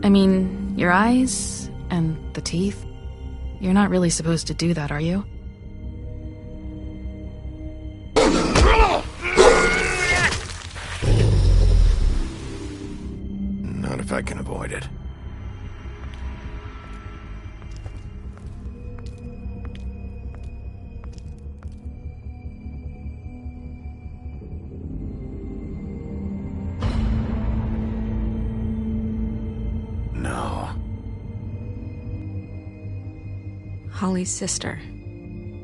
I mean, your eyes and the teeth. You're not really supposed to do that, are you? Not if I can avoid it. No. Holly's sister,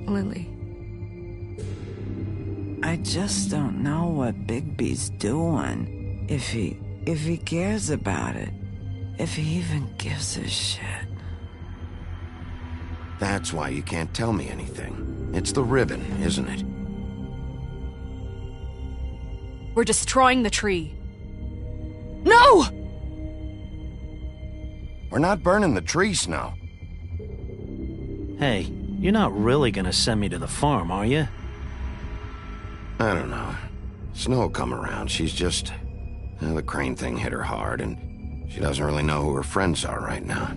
Lily. I just don't know what Bigby's doing. If he cares about it. If he even gives a shit. That's why you can't tell me anything. It's the ribbon, isn't it? We're destroying the tree. No! We're not burning the tree, Snow. Hey, you're not really gonna send me to the farm, are you? I don't know. Snow come around, she's just... the crane thing hit her hard, and she doesn't really know who her friends are right now.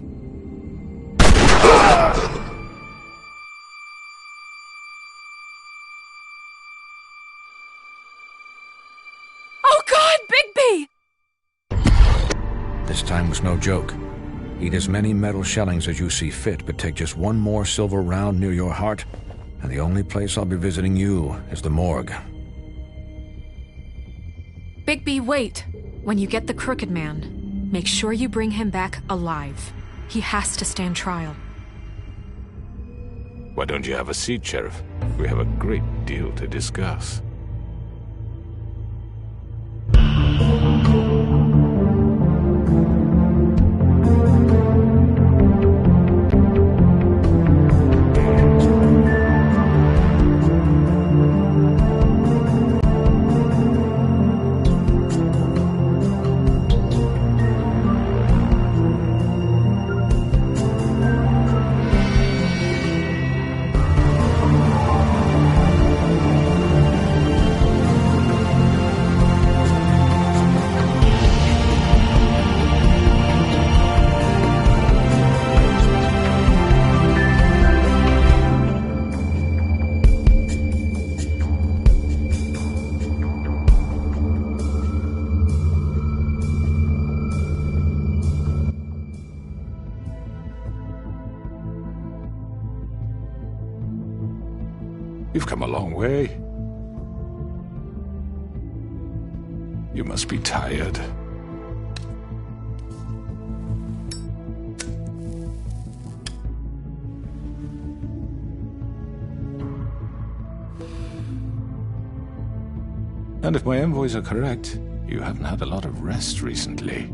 Oh God, Bigby! This time was no joke. Eat as many metal shellings as you see fit, but take just one more silver round near your heart, and the only place I'll be visiting you is the morgue. Bigby, wait. When you get the Crooked Man, make sure you bring him back alive. He has to stand trial. Why don't you have a seat, Sheriff? We have a great deal to discuss. You've come a long way. You must be tired. And if my envoys are correct, you haven't had a lot of rest recently.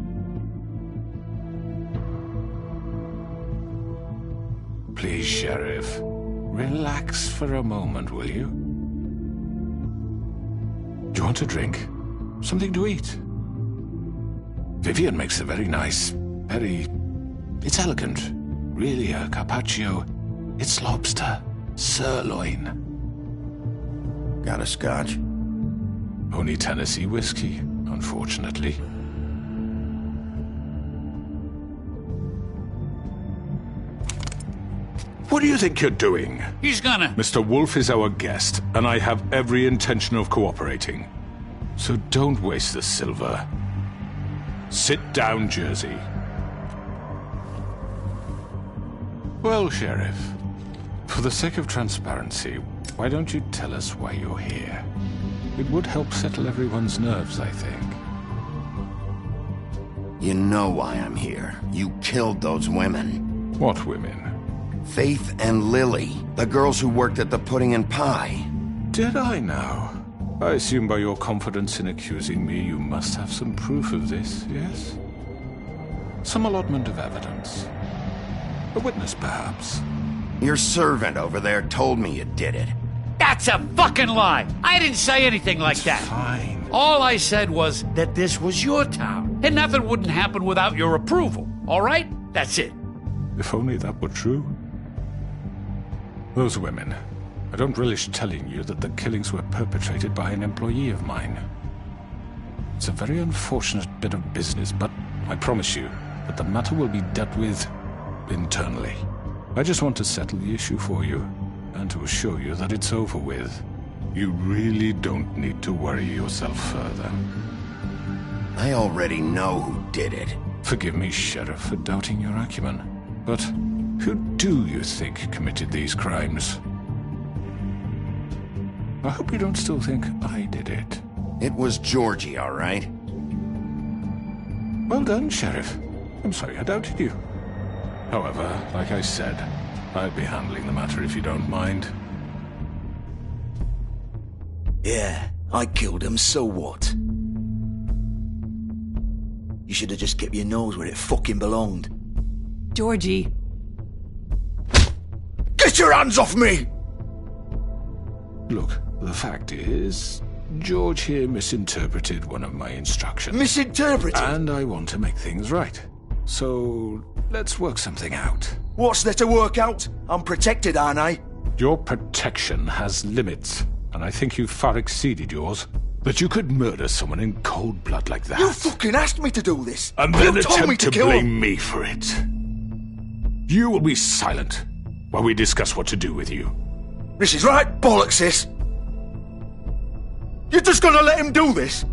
Please, Sheriff. Relax for a moment, will you? Do you want a drink? Something to eat? Vivian makes a very nice, It's elegant. Really a carpaccio. It's lobster. Sirloin. Got a scotch? Only Tennessee whiskey, unfortunately. What do you think you're doing? He's gonna... Mr. Wolf is our guest, and I have every intention of cooperating. So don't waste the silver. Sit down, Jersey. Well, Sheriff, for the sake of transparency, why don't you tell us why you're here? It would help settle everyone's nerves, I think. You know why I'm here. You killed those women. What women? Faith and Lily, the girls who worked at the Pudding and Pie. Did I now? I assume by your confidence in accusing me, you must have some proof of this, yes? Some allotment of evidence. A witness, perhaps. Your servant over there told me you did it. That's a fucking lie! I didn't say anything like that. Fine. All I said was that this was your town, and nothing wouldn't happen without your approval, all right? That's it. If only that were true. Those women. I don't relish telling you that the killings were perpetrated by an employee of mine. It's a very unfortunate bit of business, but I promise you that the matter will be dealt with internally. I just want to settle the issue for you, and to assure you that it's over with. You really don't need to worry yourself further. I already know who did it. Forgive me, Sheriff, for doubting your acumen, but who do you think committed these crimes? I hope you don't still think I did it. It was Georgie, all right? Well done, Sheriff. I'm sorry I doubted you. However, like I said, I'll be handling the matter if you don't mind. Yeah, I killed him, so what? You should have just kept your nose where it fucking belonged. Georgie. Get your hands off me! Look, the fact is, George here misinterpreted one of my instructions. Misinterpreted? And I want to make things right. So, let's work something out. What's there to work out? I'm protected, aren't I? Your protection has limits, and I think you've far exceeded yours. That you could murder someone in cold blood like that. You fucking asked me to do this! And then you told me attempt to kill blame him. me for it. You will be silent while we discuss what to do with you. This is right bollocks, sis. You're just gonna let him do this?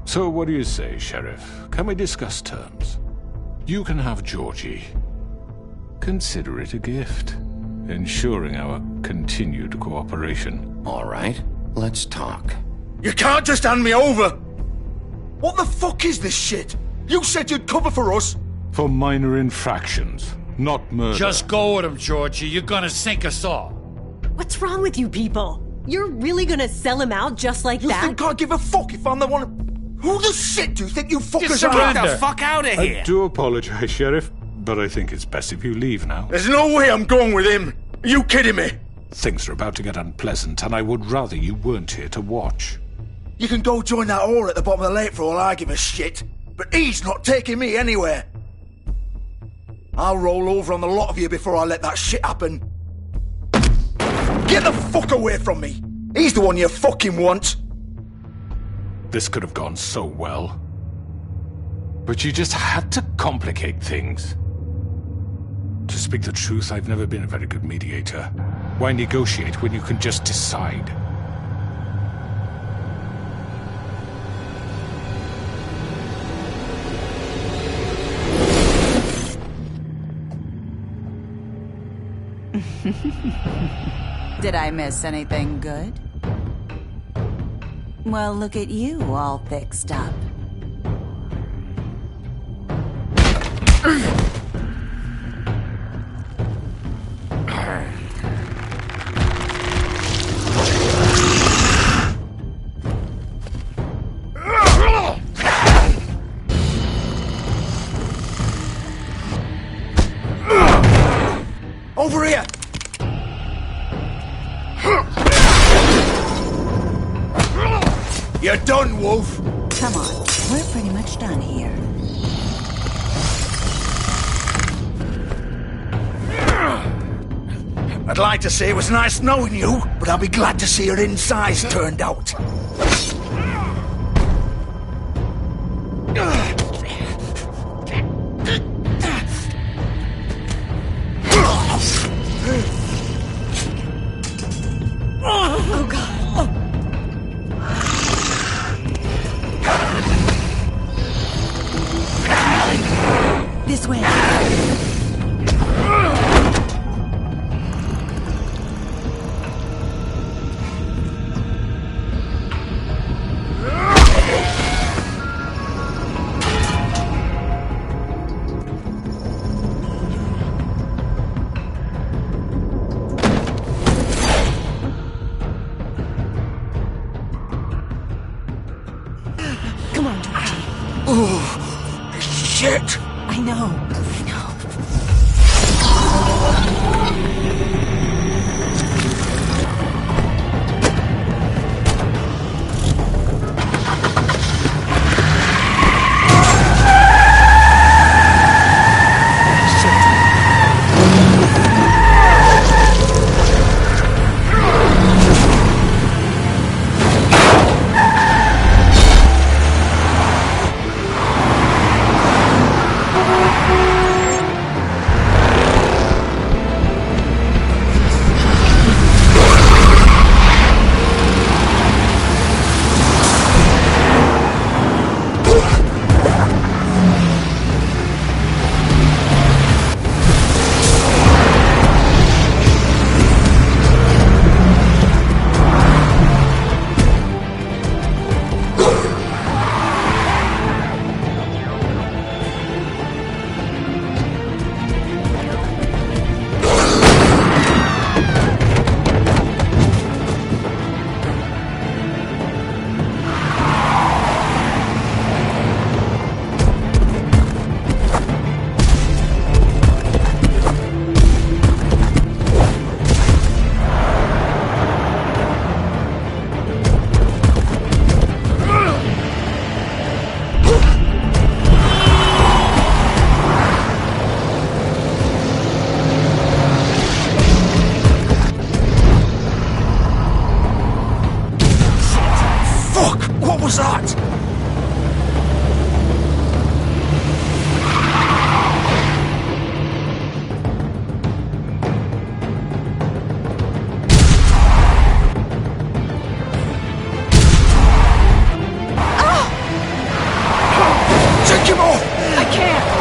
So what do you say, Sheriff? Can we discuss terms? You can have Georgie. Consider it a gift, ensuring our continued cooperation. All right, let's talk. You can't just hand me over! What the fuck is this shit? You said you'd cover for us! For minor infractions, not murder. Just go with him, Georgie. You're gonna sink us all. What's wrong with you people? You're really gonna sell him out just like You that? think I give a fuck if I'm the one... Who the shit do you think you fuckers are? surrender. Get the fuck out of here! I do apologize, Sheriff, but I think it's best if you leave now. There's no way I'm going with him! Are you kidding me? Things are about to get unpleasant, and I would rather you weren't here to watch. You can go join that whore at the bottom of the lake for all I give a shit, but he's not taking me anywhere. I'll roll over on the lot of you before I let that shit happen. Get the fuck away from me! He's the one you fucking want! This could have gone so well. But you just had to complicate things. To speak the truth, I've never been a very good mediator. Why negotiate when you can just decide? Did I miss anything good? Well, look at you, all fixed up. Over here! You're done, Wolf! Come on, we're pretty much done here. I'd like to say it was nice knowing you, but I'll be glad to see your insides turned out. Oh, God. This way. I know. What was that? Take him off! I can't!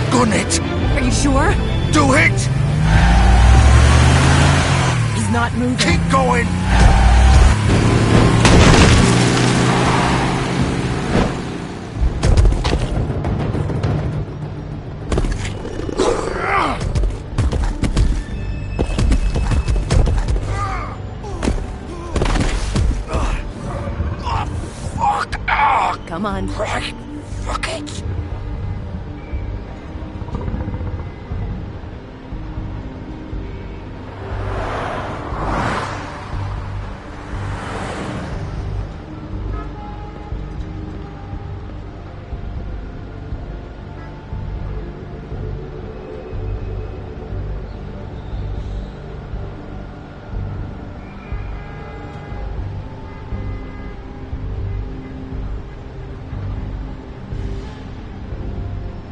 Gun it! Are you sure? Do it! He's not moving. Keep going! Come on. Right. Fuck it!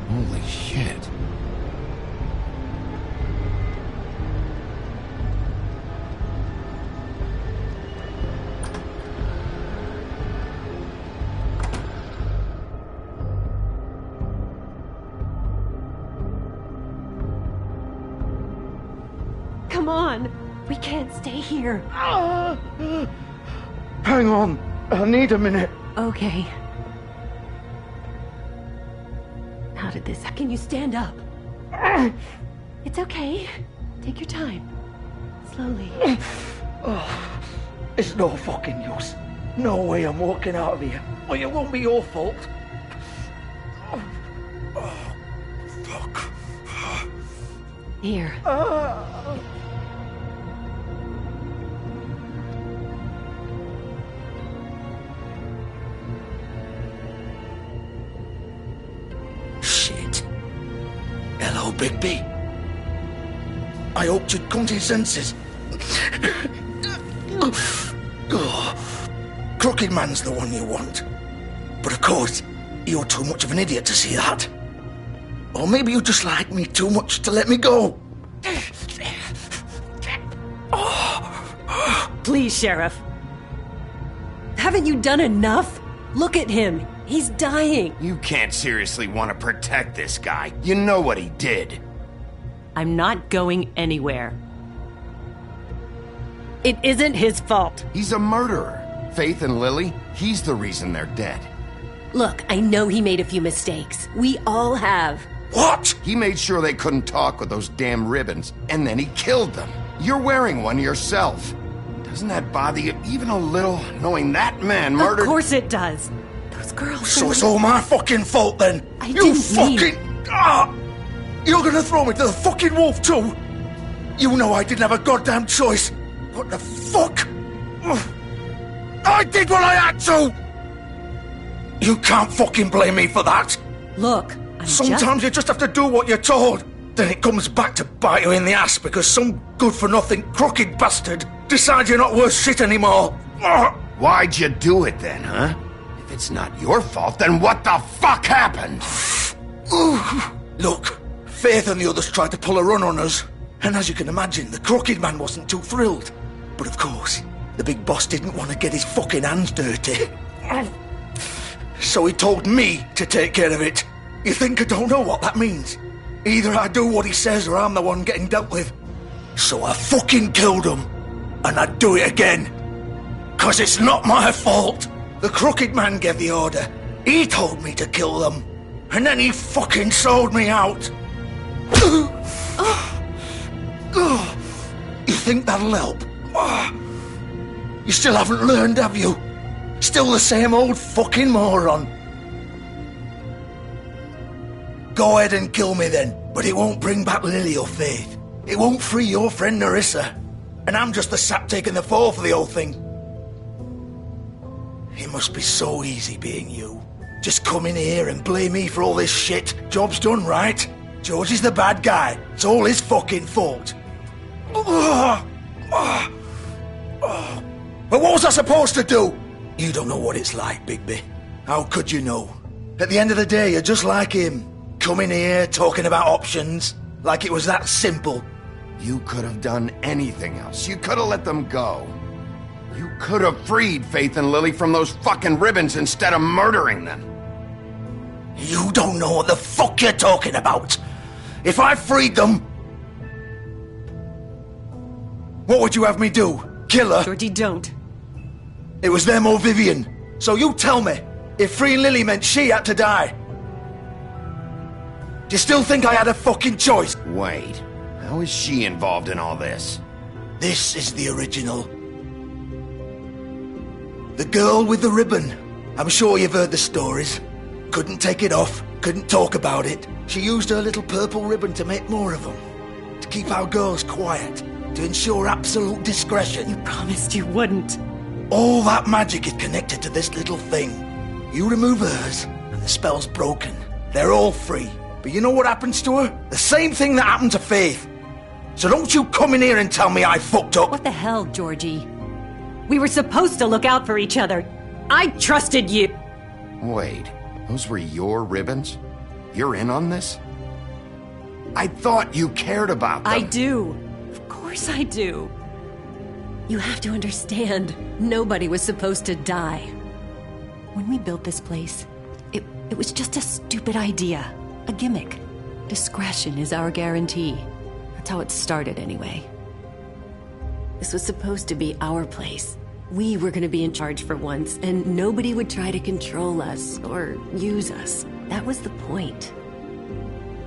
Holy shit. Come on. We can't stay here. Hang on. I need a minute. Okay. How did this... Can you stand up? It's okay. Take your time. Slowly. Oh, it's no fucking use. No way I'm walking out of here. Well, it won't be your fault. Oh, fuck. Here. Shit. Hello, Bigby. I hoped you'd come to your senses. Crooked Man's the one you want. But of course, you're too much of an idiot to see that. Or maybe you just like me too much to let me go. Please, Sheriff. Haven't you done enough? Look at him. He's dying. You can't seriously want to protect this guy. You know what he did. I'm not going anywhere. It isn't his fault. He's a murderer. Faith and Lily, he's the reason they're dead. Look, I know he made a few mistakes. We all have. What? He made sure they couldn't talk with those damn ribbons, and then he killed them. You're wearing one yourself. Doesn't that bother you even a little, knowing that man murdered... Of course it does. Those girls... So it's all my fucking fault then? You fucking... You're gonna throw me to the fucking wolf too? You know I didn't have a goddamn choice. What the fuck? I did what I had to! You can't fucking blame me for that. Look, Sometimes you just have to do what you're told. Then it comes back to bite you in the ass because some good-for-nothing crooked bastard decides you're not worth shit anymore. Why'd you do it then, huh? If it's not your fault, then what the fuck happened? Look, Faith and the others tried to pull a run on us. And as you can imagine, the crooked man wasn't too thrilled. But of course, the big boss didn't want to get his fucking hands dirty. So he told me to take care of it. You think I don't know what that means? Either I do what he says or I'm the one getting dealt with. So I fucking killed him. And I'd do it again. 'Cause it's not my fault. The crooked man gave the order. He told me to kill them. And then he fucking sold me out. You think that'll help? You still haven't learned, have you? Still the same old fucking moron. Go ahead and kill me then, but it won't bring back Lily or Faith. It won't free your friend Nerissa. And I'm just the sap taking the fall for the whole thing. It must be so easy being you. Just come in here and blame me for all this shit. Job's done, right? George is the bad guy. It's all his fucking fault. But what was I supposed to do? You don't know what it's like, Bigby. How could you know? At the end of the day, you're just like him. Coming here, talking about options, like it was that simple. You could have done anything else. You could have let them go. You could have freed Faith and Lily from those fucking ribbons instead of murdering them. You don't know what the fuck you're talking about. If I freed them... What would you have me do? Kill her? Georgie, don't. It was them or Vivian. So you tell me, if freeing Lily meant she had to die. Do you still think I had a fucking choice? Wait, how is she involved in all this? This is the original. The girl with the ribbon. I'm sure you've heard the stories. Couldn't take it off, couldn't talk about it. She used her little purple ribbon to make more of them. To keep our girls quiet. To ensure absolute discretion. You promised you wouldn't. All that magic is connected to this little thing. You remove hers, and the spell's broken. They're all free. But you know what happens to her? The same thing that happened to Faith. So don't you come in here and tell me I fucked up. What the hell, Georgie? We were supposed to look out for each other. I trusted you. Wait, those were your ribbons? You're in on this? I thought you cared about them. I do. Of course I do. You have to understand, nobody was supposed to die. When we built this place, it was just a stupid idea. A gimmick. Discretion is our guarantee. That's how it started anyway. This was supposed to be our place. We were gonna be in charge for once, and nobody would try to control us or use us. That was the point.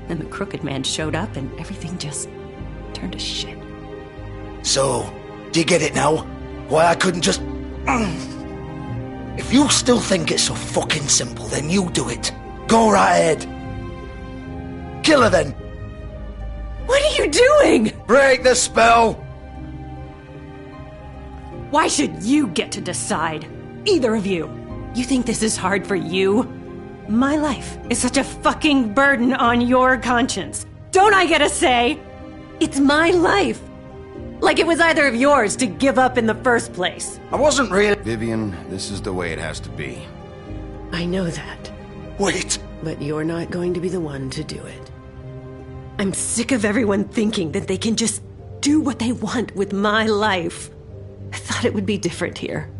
Then the crooked man showed up and everything just turned to shit. So, do you get it now? Why I couldn't just... If you still think it's so fucking simple, then you do it. Go right ahead. Kill her then. What are you doing? Break the spell. Why should you get to decide? Either of you. You think this is hard for you? My life is such a fucking burden on your conscience. Don't I get a say? It's my life. Like it was either of yours to give up in the first place. I wasn't really... Vivian, this is the way it has to be. I know that. Wait. But you're not going to be the one to do it. I'm sick of everyone thinking that they can just do what they want with my life. I thought it would be different here.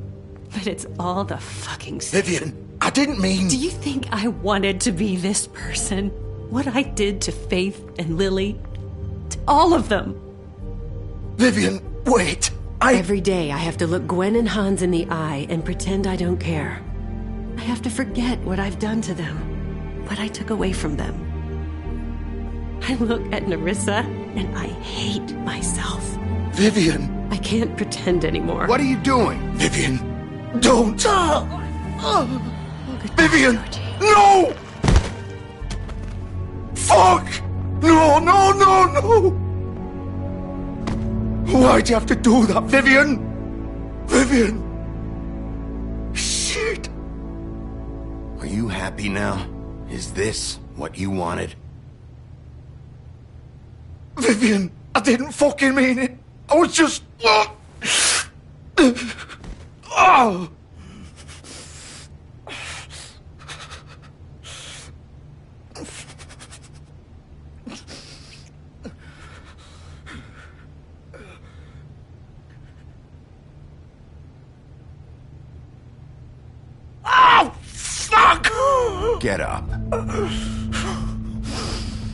But it's all the fucking same. Vivian, I didn't mean... Do you think I wanted to be this person? What I did to Faith and Lily? To all of them. Vivian, wait. Every day I have to look Gwen and Hans in the eye and pretend I don't care. I have to forget what I've done to them, what I took away from them. I look at Nerissa and I hate myself. Vivian! I can't pretend anymore. What are you doing? Vivian, don't! Vivian! No! Fuck! No, no, no, no! Why'd you have to do that, Vivian? Vivian! Shit! Are you happy now? Is this what you wanted? Vivian, I didn't fucking mean it. I was just... Oh! Oh, fuck! Get up.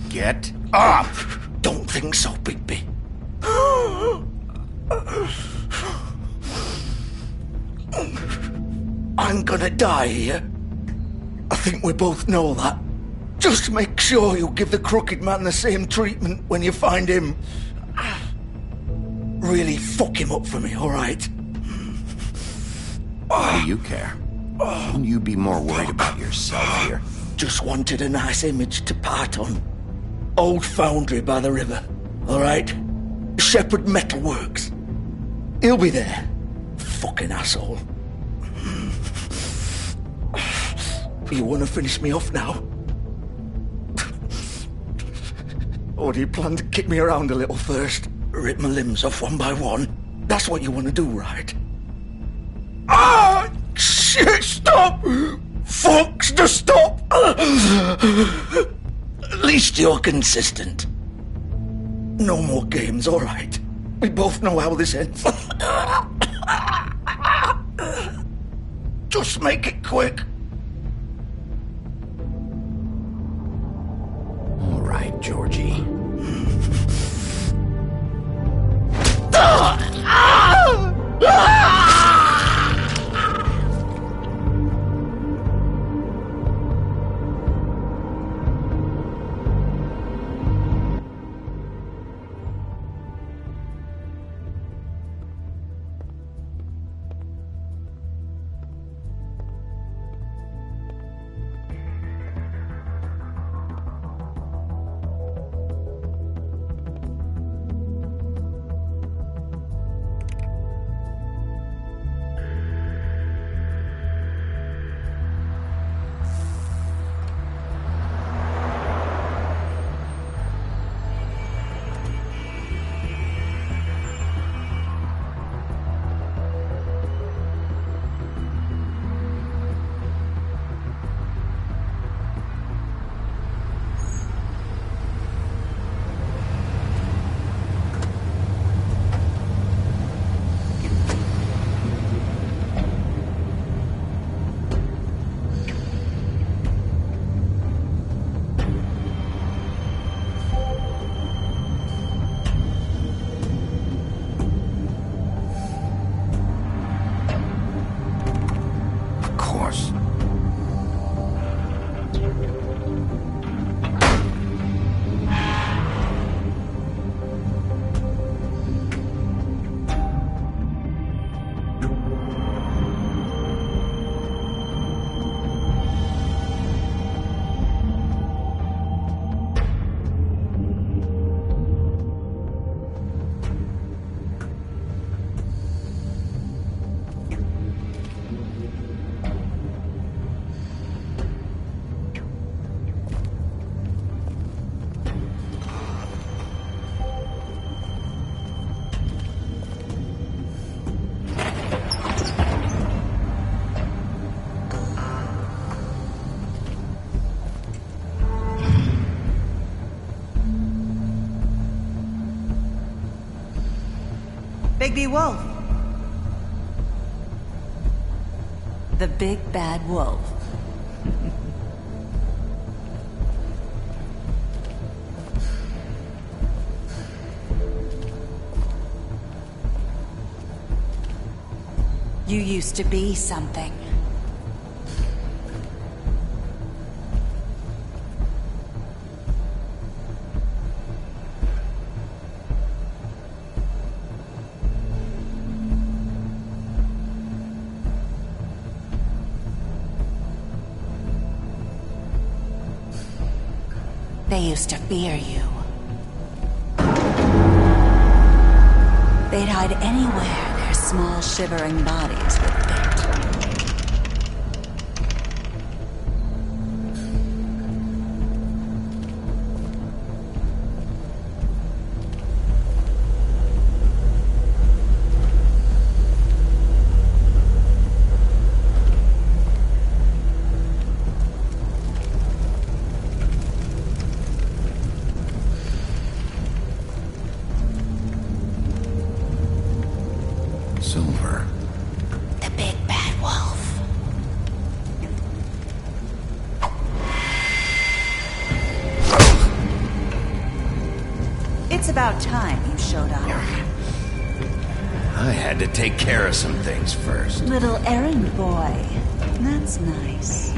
Get up! Don't think so, Bigby. I'm gonna die here. I think we both know that. Just make sure you give the Crooked Man the same treatment when you find him. Really fuck him up for me, alright? Why do you care? Shouldn't you be more worried about yourself here? Just wanted a nice image to part on. Old foundry by the river, alright? Shepherd Metalworks. He'll be there. Fucking asshole. You wanna finish me off now? Or do you plan to kick me around a little first? Rip my limbs off one by one? That's what you wanna do, right? Ah! Shit, stop! Fucks, just stop! At least you're consistent. No more games, alright? We both know how this ends. Just make it quick. All right, Georgie. Bigby Wolf. The big bad wolf. You used to be something. They used to fear you. They'd hide anywhere their small, shivering bodies would fit. Silver. The big bad wolf. It's about time you showed up. I had to take care of some things first. Little errand boy. That's nice.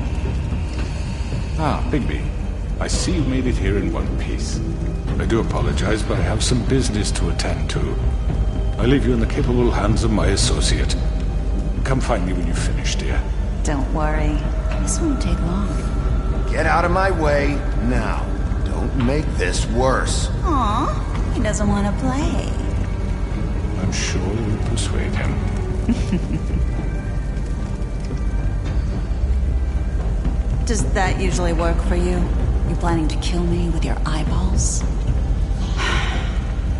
Ah, Bigby. I see you made it here in one piece. I do apologize, but I have some business to attend to. I leave you in the capable hands of my associate. Come find me when you've finished, dear. Don't worry. This won't take long. Get out of my way now. Don't make this worse. Aw, he doesn't want to play. I'm sure you'll persuade him. Does that usually work for you? You planning to kill me with your eyeballs?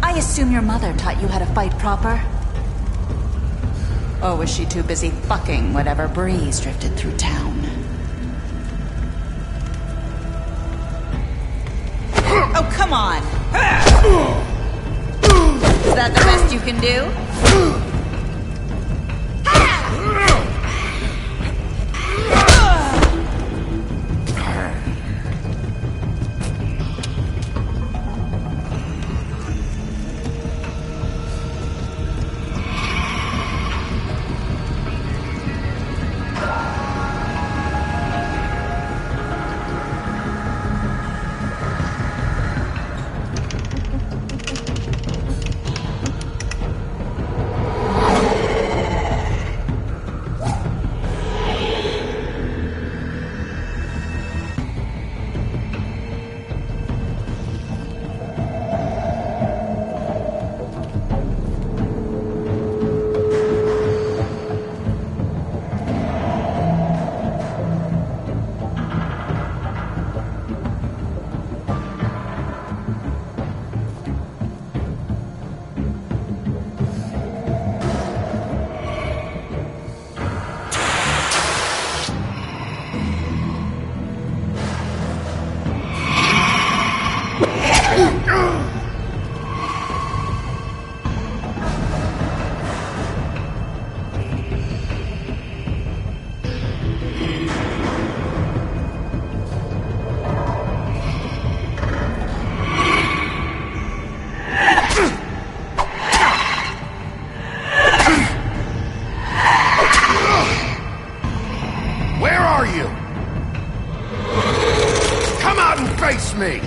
I assume your mother taught you how to fight proper? Or was she too busy fucking whatever breeze drifted through town? Oh, come on! Is that the best you can do? Face me!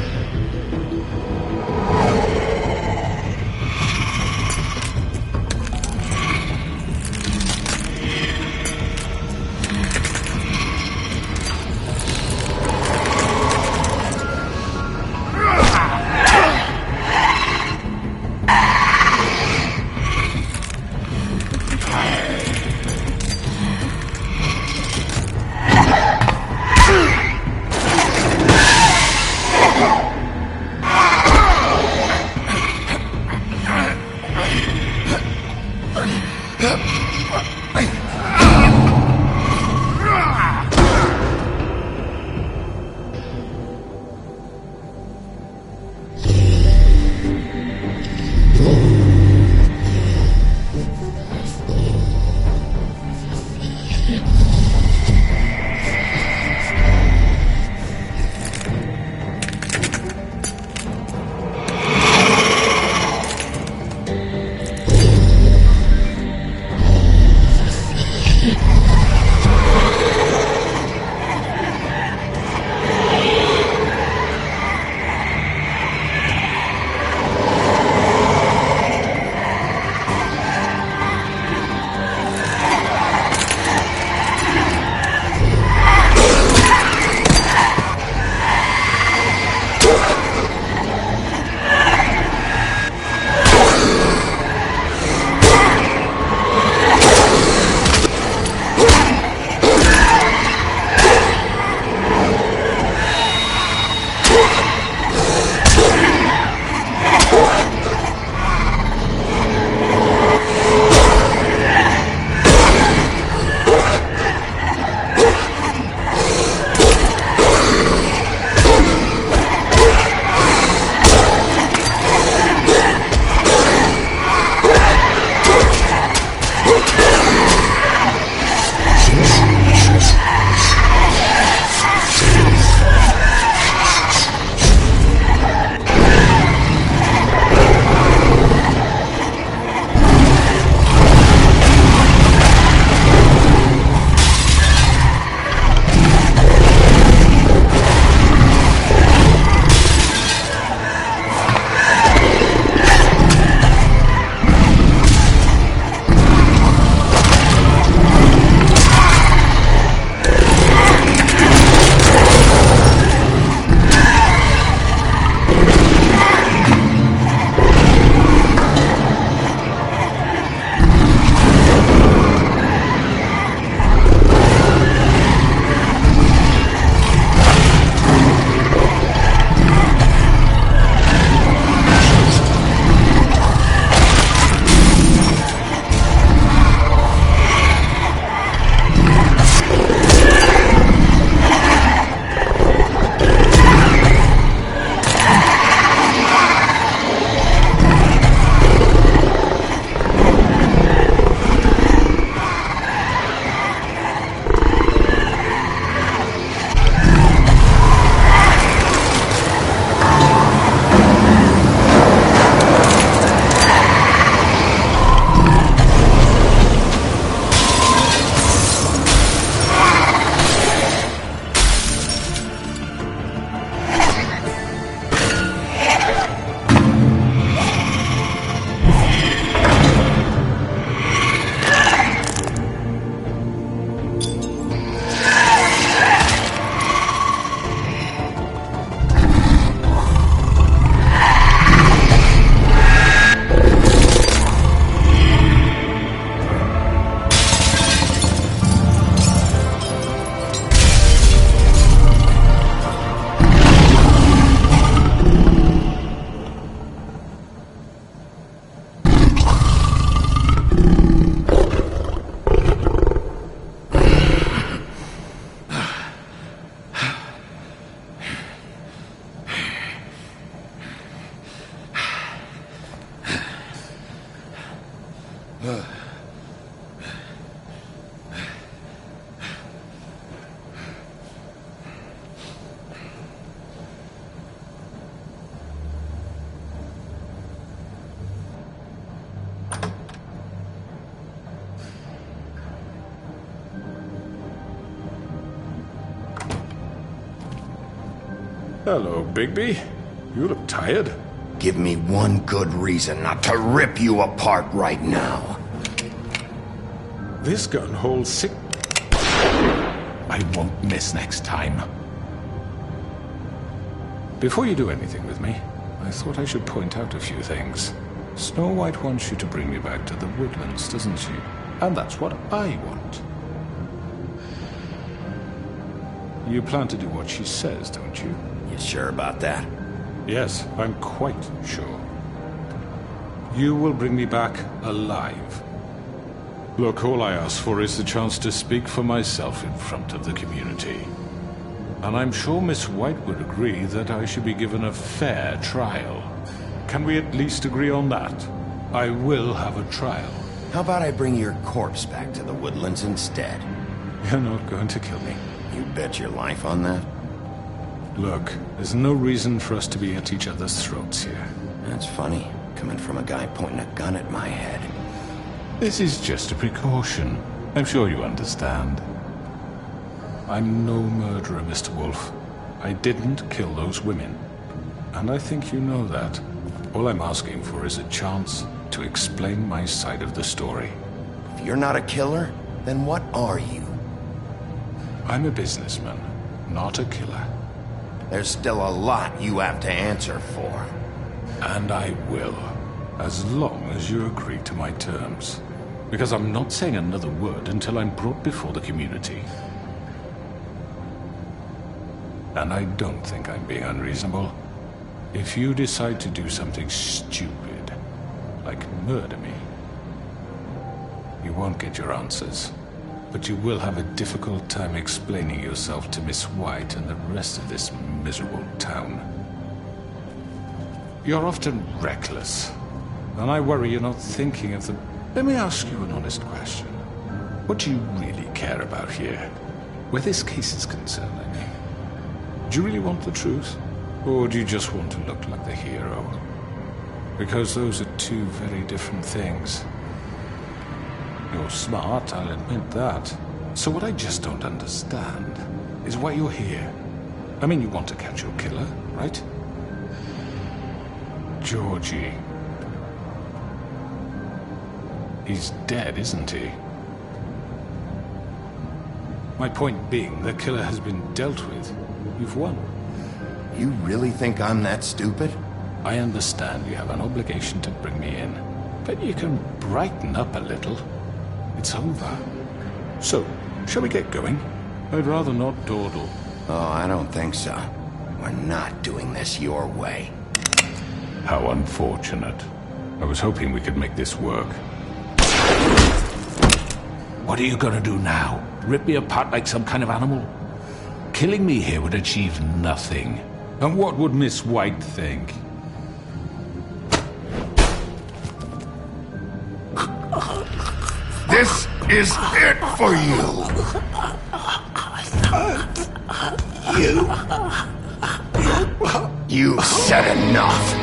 Hello, Bigby. You look tired. Give me one good reason not to rip you apart right now. This gun holds 6... I won't miss next time. Before you do anything with me, I thought I should point out a few things. Snow White wants you to bring me back to the woodlands, doesn't she? And that's what I want. You plan to do what she says, don't you? You sure about that? Yes, I'm quite sure. You will bring me back alive. Look, all I ask for is the chance to speak for myself in front of the community. And I'm sure Miss White would agree that I should be given a fair trial. Can we at least agree on that? I will have a trial. How about I bring your corpse back to the woodlands instead? You're not going to kill me. You bet your life on that? Look, there's no reason for us to be at each other's throats here. That's funny, coming from a guy pointing a gun at my head. This is just a precaution. I'm sure you understand. I'm no murderer, Mr. Wolf. I didn't kill those women. And I think you know that. All I'm asking for is a chance to explain my side of the story. If you're not a killer, then what are you? I'm a businessman, not a killer. There's still a lot you have to answer for. And I will, as long as you agree to my terms. Because I'm not saying another word until I'm brought before the community. And I don't think I'm being unreasonable. If you decide to do something stupid, like murder me, you won't get your answers. But you will have a difficult time explaining yourself to Miss White and the rest of this miserable town. You're often reckless, and I worry you're not thinking of the... Let me ask you an honest question. What do you really care about here? Where this case is concerned, I mean. Do you really want the truth? Or do you just want to look like the hero? Because those are two very different things. You're smart, I'll admit that. So what I just don't understand is why you're here. I mean, you want to catch your killer, right? Georgie. He's dead, isn't he? My point being, the killer has been dealt with. You've won. You really think I'm that stupid? I understand you have an obligation to bring me in, but you can brighten up a little. It's over. So, shall we get going? I'd rather not dawdle. Oh, I don't think so. We're not doing this your way. How unfortunate. I was hoping we could make this work. What are you gonna do now? Rip me apart like some kind of animal? Killing me here would achieve nothing. And what would Miss White think? This is it for you! You said enough!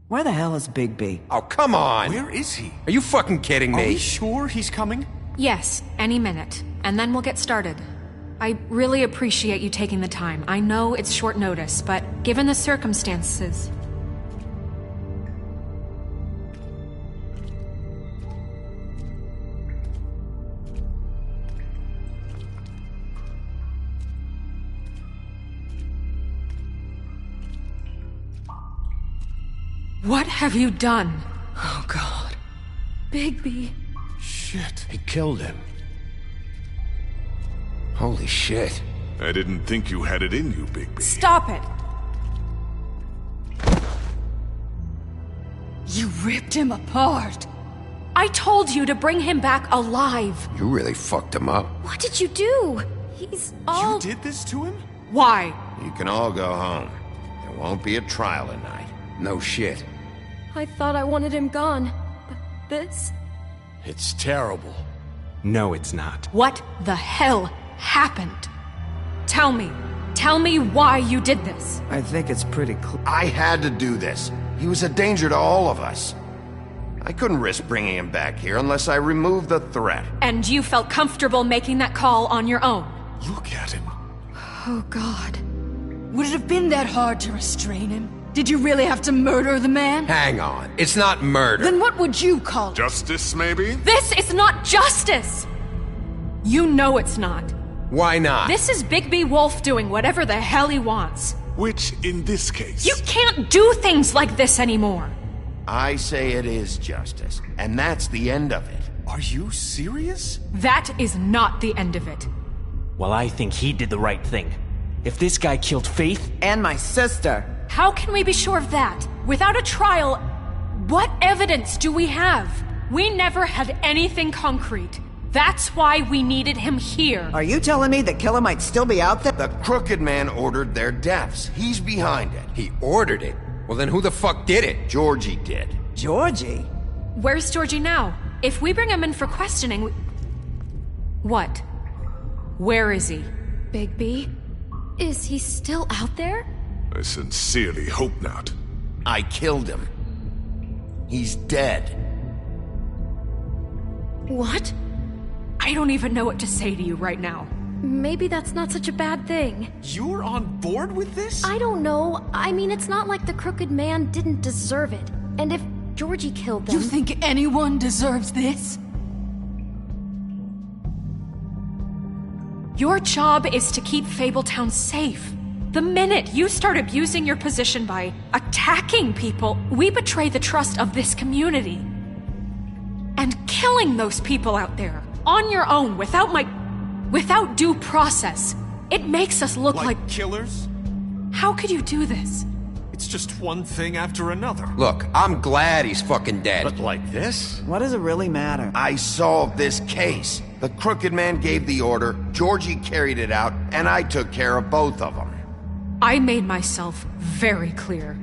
Where the hell is Bigby? Oh, come on! Where is he? Are you fucking kidding me? Are we sure he's coming? Yes, any minute. And then we'll get started. I really appreciate you taking the time. I know it's short notice, but given the circumstances... What have you done? Oh, God. Bigby. Shit. He killed him. Holy shit. I didn't think you had it in you, Bigby. Stop it! You ripped him apart. I told you to bring him back alive. You really fucked him up. What did you do? He's all... You did this to him? Why? You can all go home. There won't be a trial tonight. No shit. I thought I wanted him gone. But this... It's terrible. No, it's not. What the hell happened? Tell me. Tell me why you did this. I think it's pretty clear. I had to do this. He was a danger to all of us. I couldn't risk bringing him back here unless I removed the threat. And you felt comfortable making that call on your own? Look at him. Oh, God. Would it have been that hard to restrain him? Did you really have to murder the man? Hang on. It's not murder. Then what would you call it? Justice, maybe? This is not justice! You know it's not. Why not? This is Bigby Wolf doing whatever the hell he wants. Which, in this case... You can't do things like this anymore! I say it is justice, and that's the end of it. Are you serious? That is not the end of it. Well, I think he did the right thing. If this guy killed Faith... And my sister. How can we be sure of that? Without a trial, what evidence do we have? We never had anything concrete. That's why we needed him here. Are you telling me the killer might still be out there? The Crooked Man ordered their deaths. He's behind it. He ordered it? Well, then who the fuck did it? Georgie did. Georgie? Where's Georgie now? If we bring him in for questioning... What? Where is he? Bigby? Is he still out there? I sincerely hope not. I killed him. He's dead. What? I don't even know what to say to you right now. Maybe that's not such a bad thing. You're on board with this? I don't know. I mean, it's not like the Crooked Man didn't deserve it. And if Georgie killed them... You think anyone deserves this? Your job is to keep Fabletown safe. The minute you start abusing your position by attacking people, we betray the trust of this community. And killing those people out there, on your own, without due process, it makes us look like killers? How could you do this? It's just one thing after another. Look, I'm glad he's fucking dead. But like this? What does it really matter? I solved this case. The Crooked Man gave the order, Georgie carried it out, and I took care of both of them. I made myself very clear.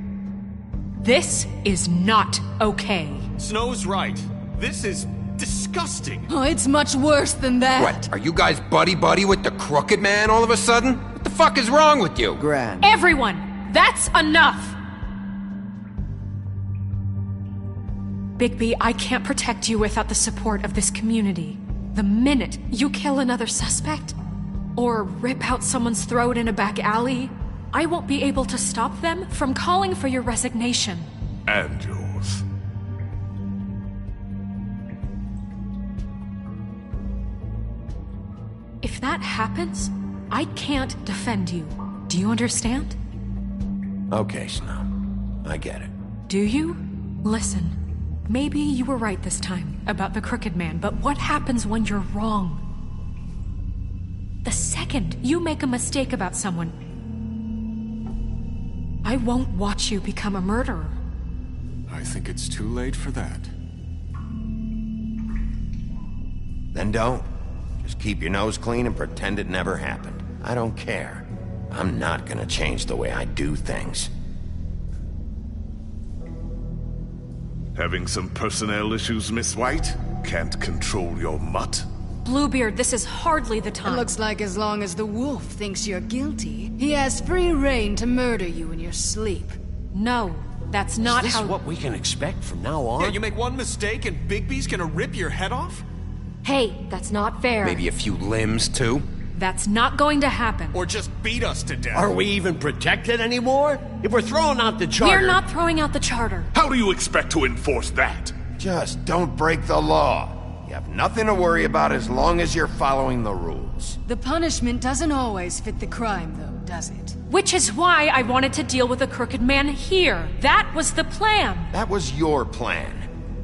This is not okay. Snow's right. This is disgusting. Oh, it's much worse than that. What, are you guys buddy-buddy with the Crooked Man all of a sudden? What the fuck is wrong with you? Gran. Everyone, that's enough! Bigby, I can't protect you without the support of this community. The minute you kill another suspect, or rip out someone's throat in a back alley, I won't be able to stop them from calling for your resignation. And yours. If that happens, I can't defend you. Do you understand? Okay, Snow. I get it. Do you? Listen, maybe you were right this time about the Crooked Man, but what happens when you're wrong? The second you make a mistake about someone, I won't watch you become a murderer. I think it's too late for that. Then don't. Just keep your nose clean and pretend it never happened. I don't care. I'm not gonna change the way I do things. Having some personnel issues, Miss White? Can't control your mutt? Bluebeard, this is hardly the time. It looks like as long as the wolf thinks you're guilty, he has free reign to murder you in your sleep. No, that's not how— Is how— this what we can expect from now on? Yeah, you make one mistake and Bigby's gonna rip your head off? Hey, that's not fair. Maybe a few limbs, too? That's not going to happen. Or just beat us to death. Are we even protected anymore? If we're throwing out the charter... We're not throwing out the charter. How do you expect to enforce that? Just don't break the law. You have nothing to worry about as long as you're following the rules. The punishment doesn't always fit the crime, though, does it? Which is why I wanted to deal with the Crooked Man here. That was the plan. That was your plan.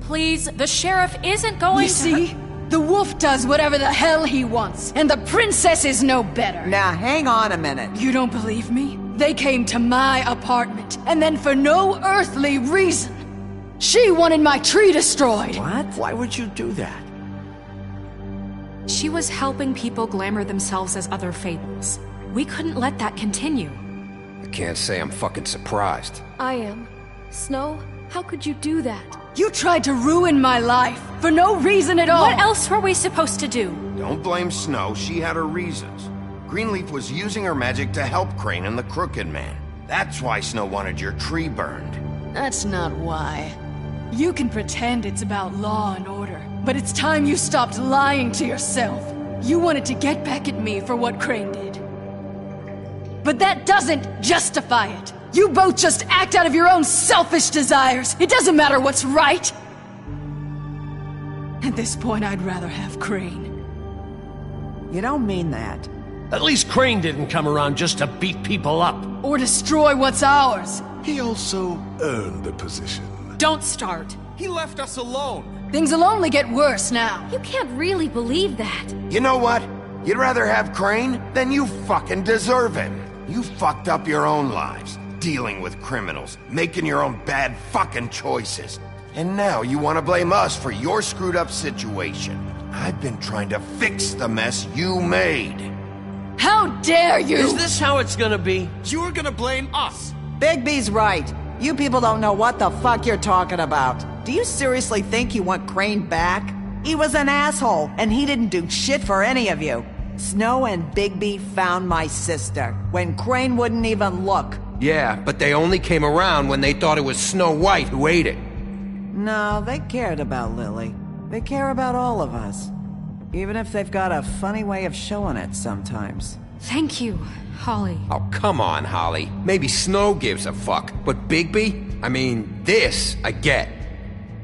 Please, the sheriff isn't going You see? The wolf does whatever the hell he wants, and the princess is no better. Now, hang on a minute. You don't believe me? They came to my apartment, and then for no earthly reason, She wanted my tree destroyed! What? Why would you do that? She was helping people glamour themselves as other fables. We couldn't let that continue. I can't say I'm fucking surprised. I am. Snow, how could you do that? You tried to ruin my life, for no reason at all! What else were we supposed to do? Don't blame Snow, she had her reasons. Greenleaf was using her magic to help Crane and the Crooked Man. That's why Snow wanted your tree burned. That's not why. You can pretend it's about law and order, but it's time you stopped lying to yourself. You wanted to get back at me for what Crane did. But that doesn't justify it. You both just act out of your own selfish desires. It doesn't matter what's right. At this point, I'd rather have Crane. You don't mean that. At least Crane didn't come around just to beat people up. Or destroy what's ours. He also earned the position. Don't start. He left us alone. Things will only get worse now. You can't really believe that. You know what? You'd rather have Crane? Then you fucking deserve him. You fucked up your own lives, dealing with criminals, making your own bad fucking choices. And now you want to blame us for your screwed up situation. I've been trying to fix the mess you made. How dare you! Is this how it's gonna be? You're gonna blame us. Bigby's right. You people don't know what the fuck you're talking about. Do you seriously think you want Crane back? He was an asshole, and he didn't do shit for any of you. Snow and Bigby found my sister, when Crane wouldn't even look. Yeah, but they only came around when they thought it was Snow White who ate it. No, they cared about Lily. They care about all of us. Even if they've got a funny way of showing it sometimes. Thank you, Holly. Oh, come on, Holly. Maybe Snow gives a fuck, but Bigby? I mean, this I get.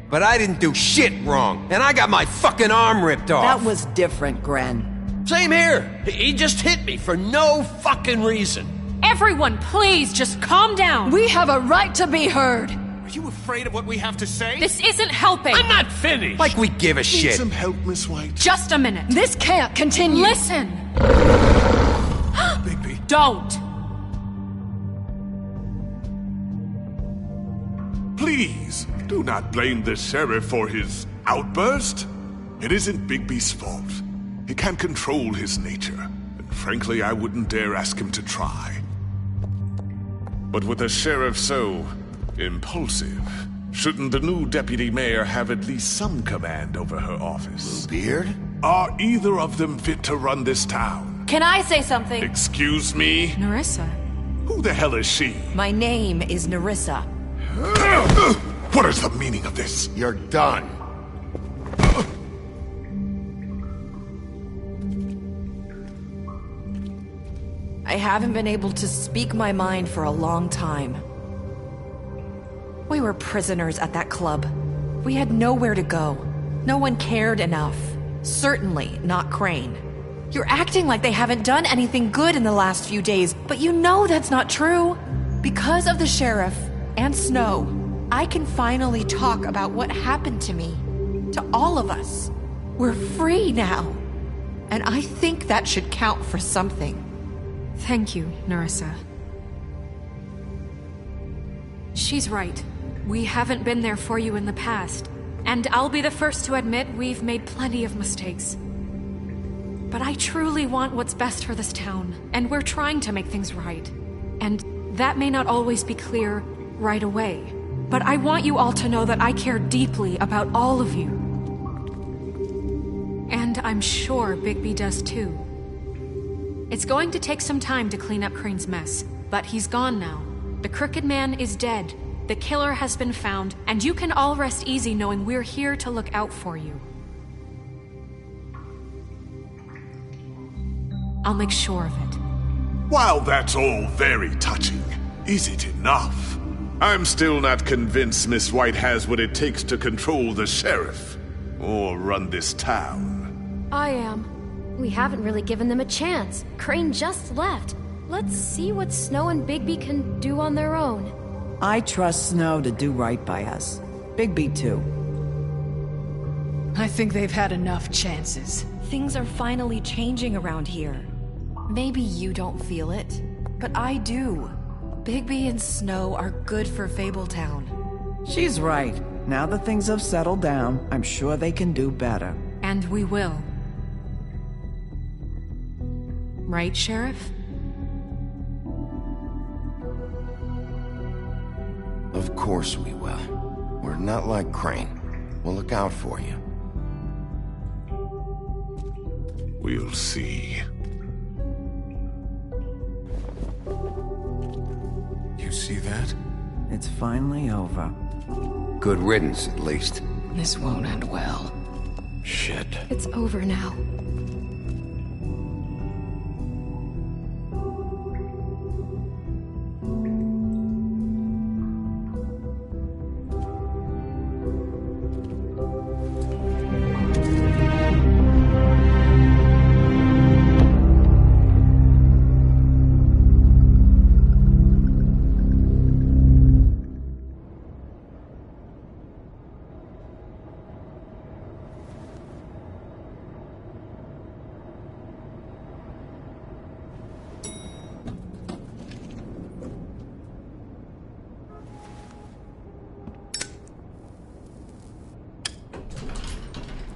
But I didn't do shit wrong, and I got my fucking arm ripped off. That was different, Gren. Same here. He just hit me for no fucking reason. Everyone, please, just calm down. We have a right to be heard. Are you afraid of what we have to say? This isn't helping. I'm not finished. Like we give a shit. Need some help, Miss White? Just a minute. This can't continue. Listen. Bigby. Don't. Please, do not blame the sheriff for his outburst. It isn't Bigby's fault. He can't control his nature, and frankly, I wouldn't dare ask him to try. But with a sheriff so impulsive, shouldn't the new deputy mayor have at least some command over her office? Bluebeard? Are either of them fit to run this town? Can I say something? Excuse me? Nerissa. Who the hell is she? My name is Nerissa. What is the meaning of this? You're done. I haven't been able to speak my mind for a long time. We were prisoners at that club. We had nowhere to go. No one cared enough. Certainly not Crane. You're acting like they haven't done anything good in the last few days, but you know that's not true. Because of the sheriff and Snow, I can finally talk about what happened to me. To all of us. We're free now. And I think that should count for something. Thank you, Nerissa. She's right. We haven't been there for you in the past. And I'll be the first to admit we've made plenty of mistakes. But I truly want what's best for this town, and we're trying to make things right. And that may not always be clear right away. But I want you all to know that I care deeply about all of you. And I'm sure Bigby does too. It's going to take some time to clean up Crane's mess, but he's gone now. The Crooked Man is dead, the killer has been found, and you can all rest easy knowing we're here to look out for you. I'll make sure of it. While that's all very touching, is it enough? I'm still not convinced Miss White has what it takes to control the sheriff, or run this town. I am. We haven't really given them a chance. Crane just left. Let's see what Snow and Bigby can do on their own. I trust Snow to do right by us. Bigby too. I think they've had enough chances. Things are finally changing around here. Maybe you don't feel it, but I do. Bigby and Snow are good for Fabletown. She's right. Now that things have settled down, I'm sure they can do better. And we will. Right, Sheriff? Of course we will. We're not like Crane. We'll look out for you. We'll see. You see that? It's finally over. Good riddance, at least. This won't end well. Shit. It's over now.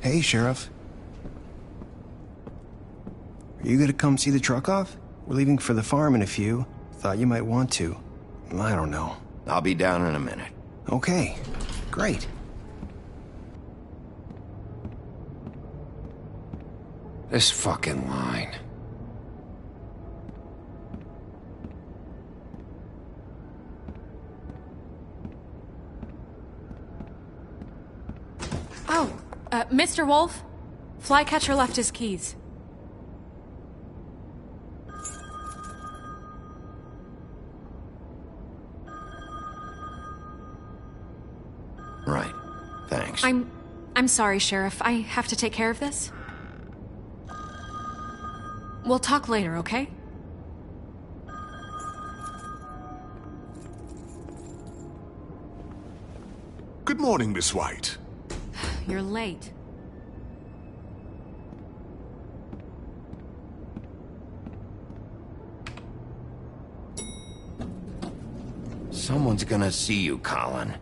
Hey, Sheriff. Are you gonna come see the truck off? We're leaving for the farm in a few. Thought you might want to. I don't know. I'll be down in a minute. Okay, great. This fucking line. Oh, Mr. Wolf? Flycatcher left his keys. Right. Thanks. I'm sorry, Sheriff. I have to take care of this. We'll talk later, okay? Good morning, Miss White. You're late. Someone's gonna see you, Colin.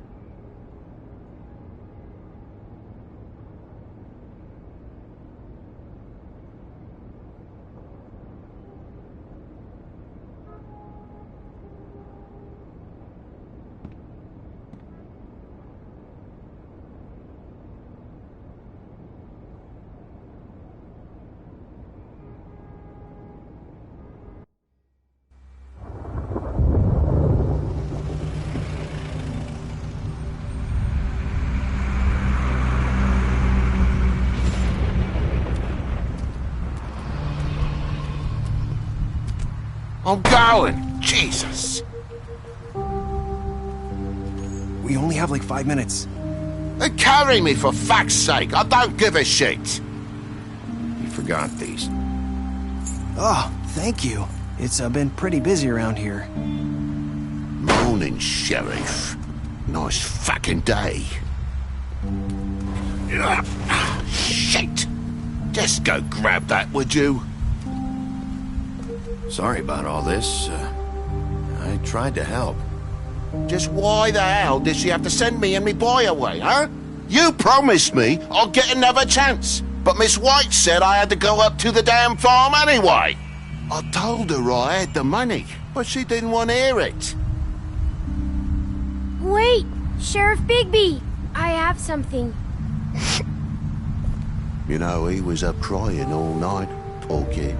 I'm going! Jesus! We only have like 5 minutes. Then carry me, for fuck's sake! I don't give a shit! You forgot these. Oh, thank you. It's been pretty busy around here. Morning, Sheriff. Nice fucking day. Shit! Just go grab that, would you? Sorry about all this. I tried to help. Just why the hell did she have to send me and me boy away, huh? You promised me I'll get another chance, but Miss White said I had to go up to the damn farm anyway. I told her I had the money, but she didn't want to hear it. Wait! Sheriff Bigby! I have something. You know, he was up crying all night, poor kid.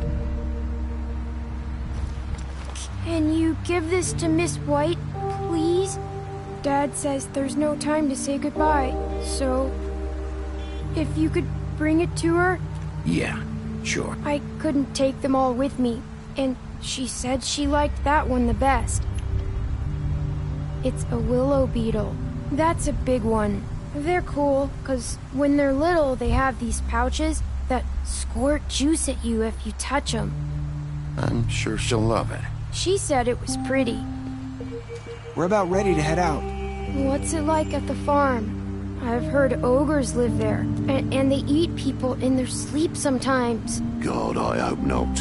Can you give this to Miss White, please? Dad says there's no time to say goodbye, so... if you could bring it to her? Yeah, sure. I couldn't take them all with me, and she said she liked that one the best. It's a willow beetle. That's a big one. They're cool, 'cause when they're little, they have these pouches that squirt juice at you if you touch them. I'm sure she'll love it. She said it was pretty. We're about ready to head out. What's it like at the farm? I've heard ogres live there, and they eat people in their sleep sometimes. God, I hope not.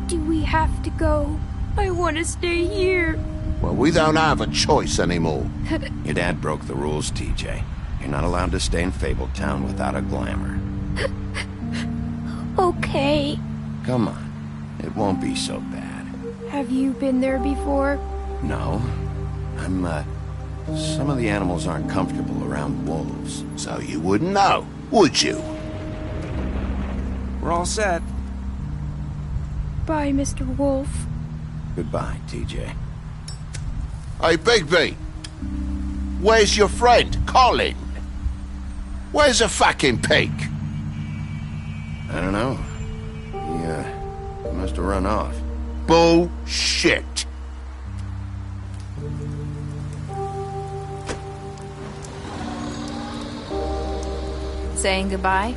Do we have to go? I want to stay here. Well, we don't have a choice anymore. Your dad broke the rules, TJ. You're not allowed to stay in Fabletown without a glamour. Okay. Come on. It won't be so bad. Have you been there before? No. Some of the animals aren't comfortable around wolves. So you wouldn't know, would you? We're all set. Bye, Mr. Wolf. Goodbye, TJ. Hey, Bigby. Where's your friend, Colin? Where's the fucking pig? I don't know. He must have run off. Bullshit. Saying goodbye?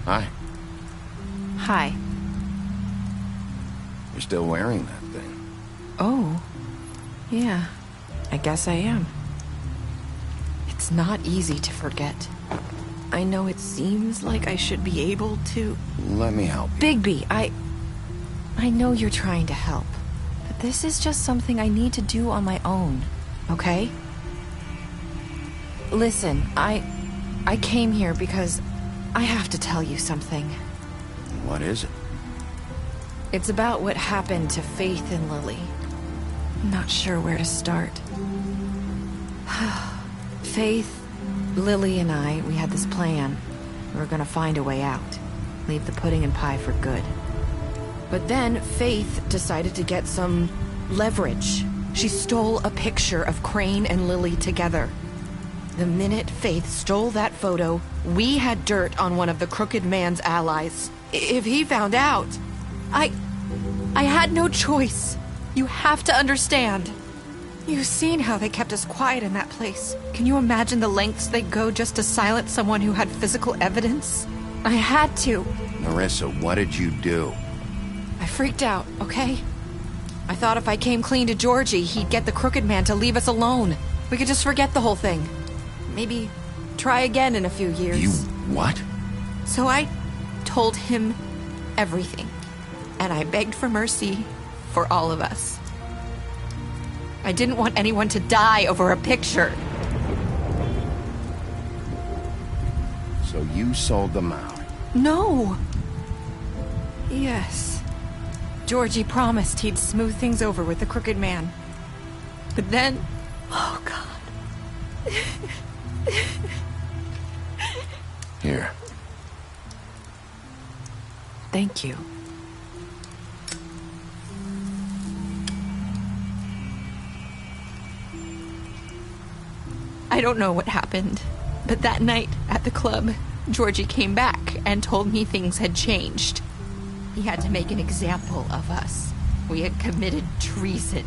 Hi. Hi. You're still wearing that thing. Oh. Yeah. I guess I am. It's not easy to forget. I know it seems like I should be able to... Let me help you. Bigby, I know you're trying to help. But this is just something I need to do on my own. Okay? Listen, I came here because I have to tell you something. What is it? It's about what happened to Faith and Lily. I'm not sure where to start. Faith, Lily, and I, we had this plan. We were gonna find a way out. Leave the pudding and pie for good. But then Faith decided to get some leverage. She stole a picture of Crane and Lily together. The minute Faith stole that photo, we had dirt on one of the Crooked Man's allies. If he found out, I had no choice. You have to understand. You've seen how they kept us quiet in that place. Can you imagine the lengths they'd go just to silence someone who had physical evidence? I had to. Marissa, what did you do? I freaked out, okay? I thought if I came clean to Georgie, he'd get the Crooked Man to leave us alone. We could just forget the whole thing. Maybe try again in a few years. You what? So I told him everything. And I begged for mercy for all of us. I didn't want anyone to die over a picture. So you sold them out? No. Yes. Georgie promised he'd smooth things over with the Crooked Man. But then... Oh, God. Here. Thank you. I don't know what happened, but that night at the club, Georgie came back and told me things had changed. He had to make an example of us. We had committed treason.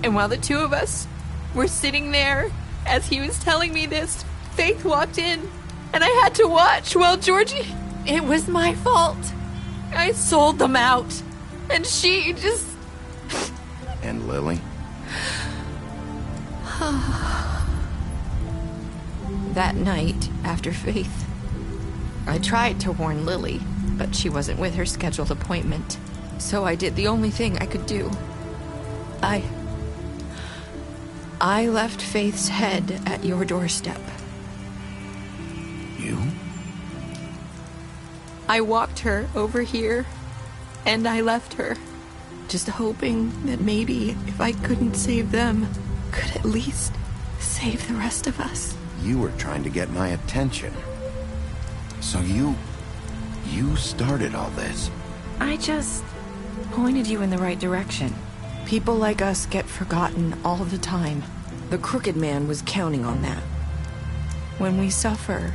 And while the two of us were sitting there, as he was telling me this, Faith walked in, and I had to watch while Georgie... It was my fault. I sold them out, and she just... And Lily? That night, after Faith, I tried to warn Lily, but she wasn't with her scheduled appointment. So I did the only thing I could do. I left Faith's head at your doorstep. You? I walked her over here, and I left her, just hoping that maybe if I couldn't save them, could at least save the rest of us. You were trying to get my attention. So you started all this. I just pointed you in the right direction. People like us get forgotten all the time. The Crooked Man was counting on that. When we suffer,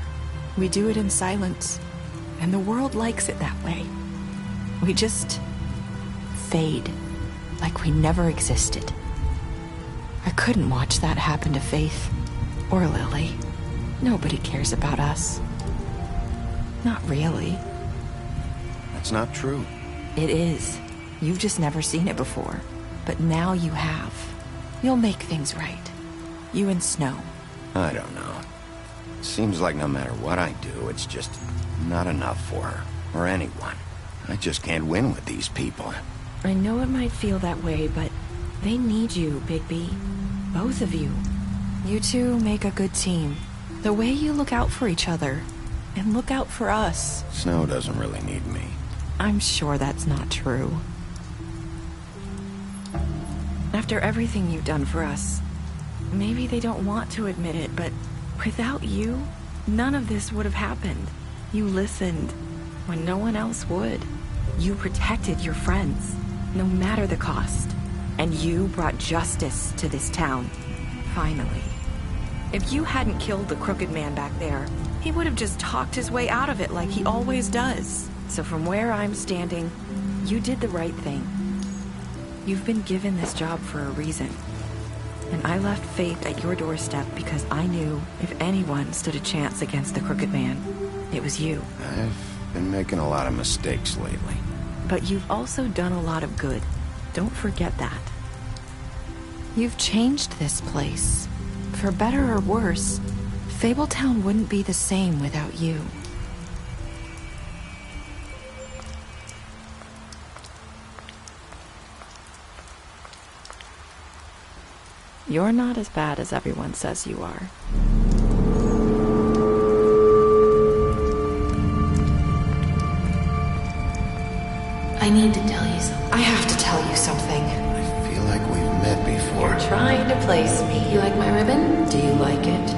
we do it in silence, and the world likes it that way. We just fade, like we never existed. I couldn't watch that happen to Faith. Or Lily. Nobody cares about us. Not really. That's not true. It is. You've just never seen it before. But now you have. You'll make things right. You and Snow. I don't know. Seems like no matter what I do, it's just not enough for her. or anyone. I just can't win with these people. I know it might feel that way, but they need you, Bigby. Both of you. You two make a good team. The way you look out for each other, and look out for us. Snow doesn't really need me. I'm sure that's not true. After everything you've done for us, maybe they don't want to admit it, but without you, none of this would have happened. You listened when no one else would. You protected your friends, no matter the cost. And you brought justice to this town, finally. If you hadn't killed the crooked man back there, he would have just talked his way out of it like he always does. So from where I'm standing, you did the right thing. You've been given this job for a reason. And I left Faith at your doorstep because I knew if anyone stood a chance against the crooked man, it was you. I've been making a lot of mistakes lately. But you've also done a lot of good. Don't forget that. You've changed this place. For better or worse, Fabletown wouldn't be the same without you. You're not as bad as everyone says you are. I need to tell you something. I have to tell you something. I feel like we've met before. You're trying to place me. You like my ribbon? Do you like it?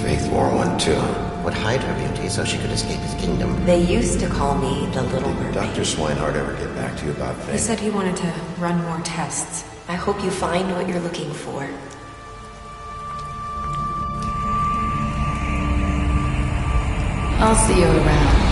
Faith wore one too. Would hide her beauty so she could escape his kingdom. They used to call me the Little Mermaid. Dr. Swinehart ever get back to you about Faith? He said he wanted to run more tests. I hope you find what you're looking for. I'll see you around.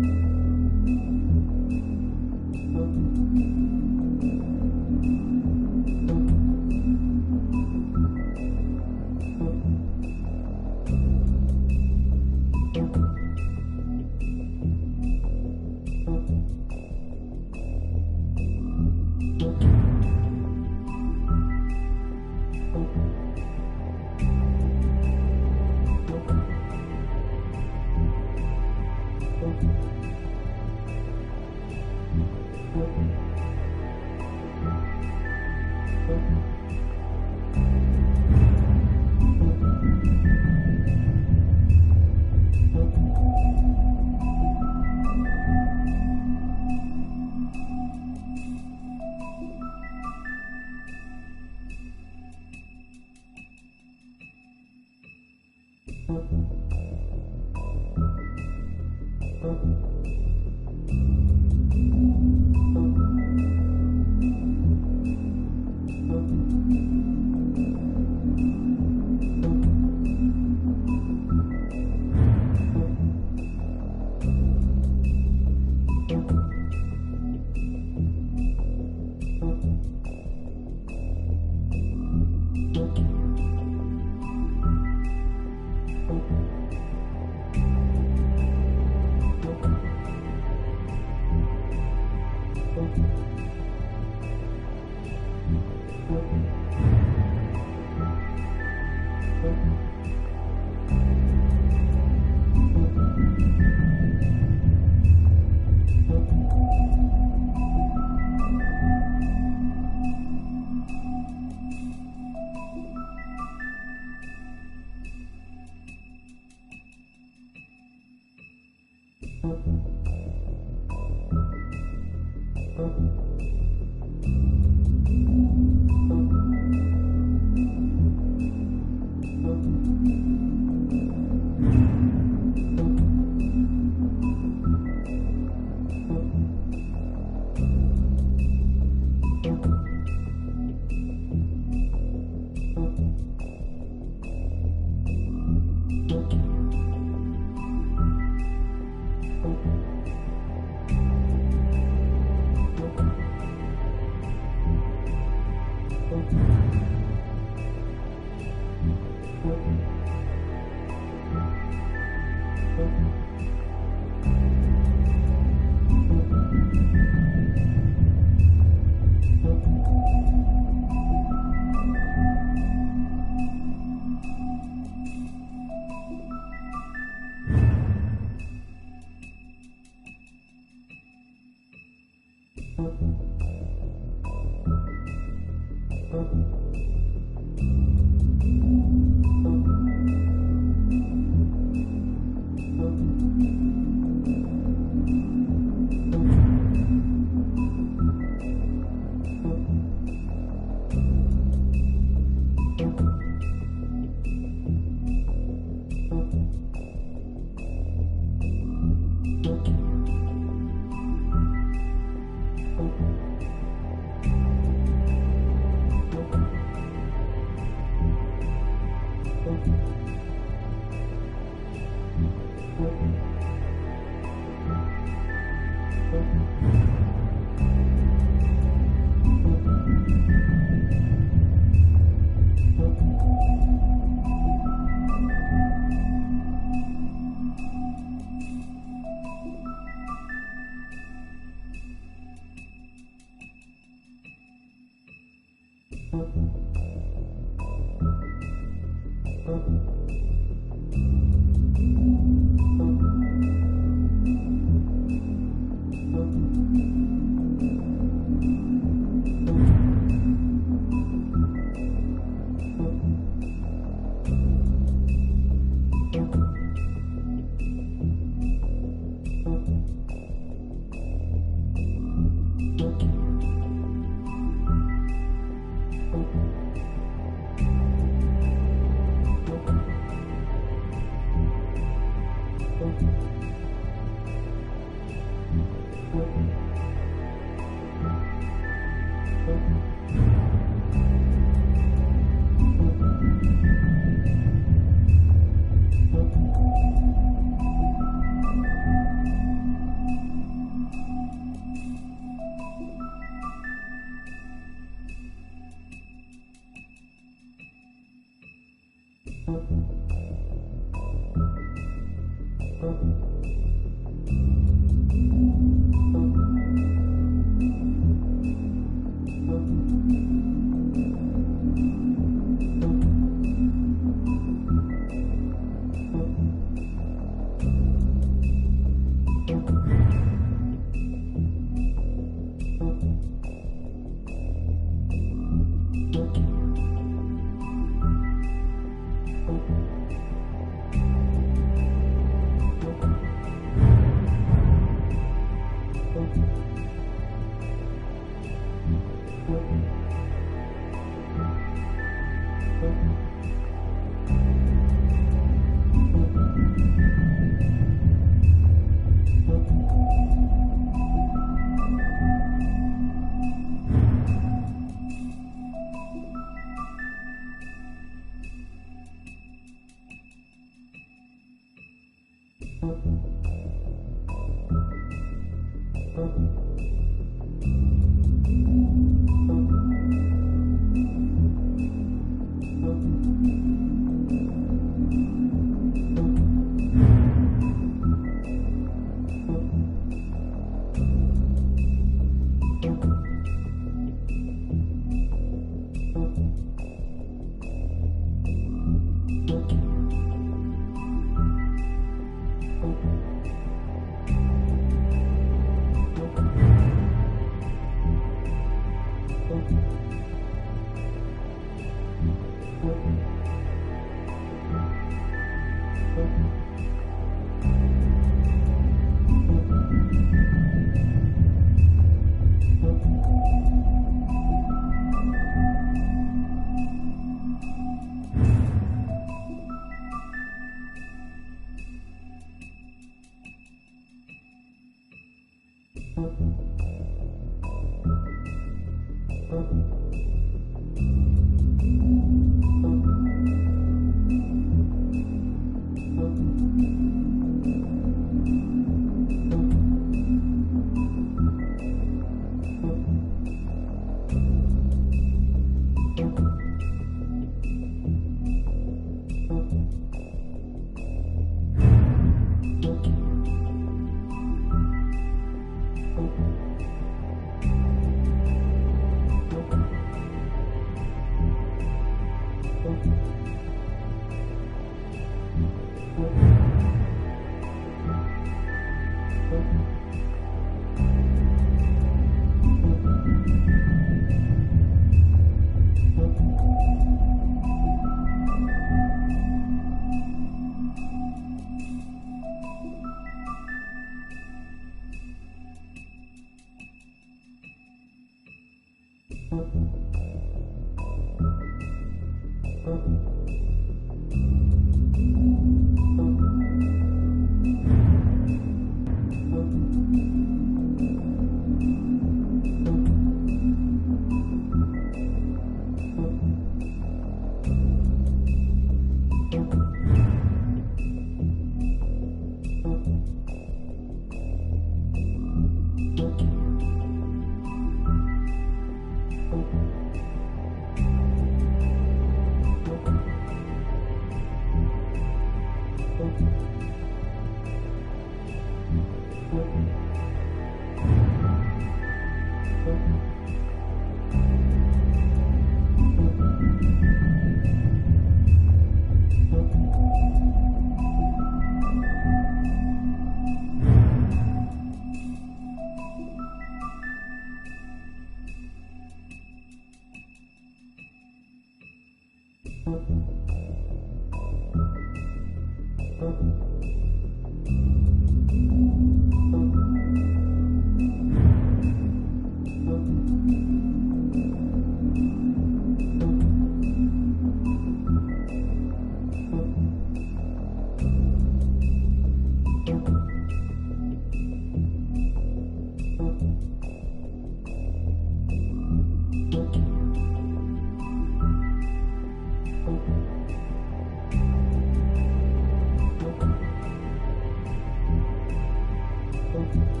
Thank you.